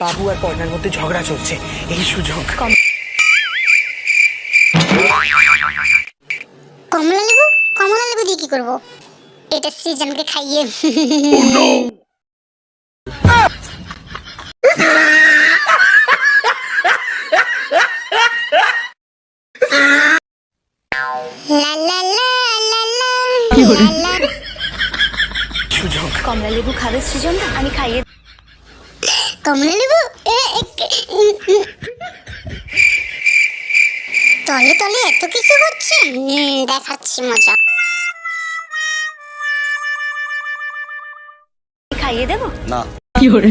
বাবু আর পর্ণার মধ্যে ঝগড়া চলছে, এই সুযোগ। কমলা লেবু দিয়ে কি করবো? এটা সৃজনকে খাইয়ে। সুযোগ। কমলা লেবু খাবে সৃজন? আমি খাইয়ে। কমলা লেবু তলে তলে এত কিছু হচ্ছে, দেখাচ্ছি মজা। খাইয়ে দেবো না। কি করে?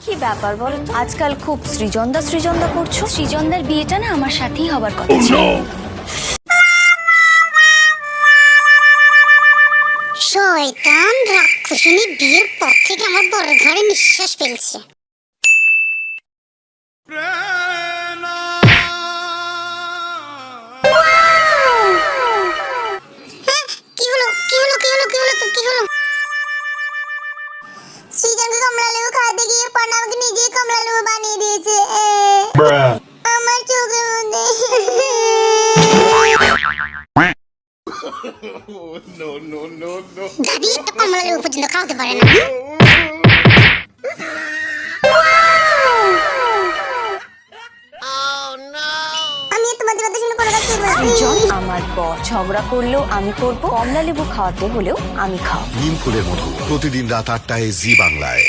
কি ব্যাপার বলো তো? আজকাল খুব সৃজনদা করছো। সৃজনদার বিয়েটা না আমার সাথেই হবার কথা ছিল। শয়তান রাক্ষসিনী বিয়ের পর থেকে আমার বড় ঘরে নিঃশ্বাস ফেলছে। কি হলো? সৃজনকে কমলা লেবু খাওয়াতে গিয়ে পর্ণা আমাকে নিজেই কমলা লেবু বানিয়ে দিয়েছে। আমার চোখের মধ্যে। দাদি একটা কমলা লেবু পর্যন্ত খাওয়াতে পারে না। আমি তোমাদের কথা শুনে কোনো কাজ করবো না। সৃজন আমার বর, ঝগড়া করলেও আমি করব, কমলা লেবু খাওয়াতে হলেও আমি খাও। নিম ফুলের মধু প্রতিদিন রাত 8টায় জি বাংলায়।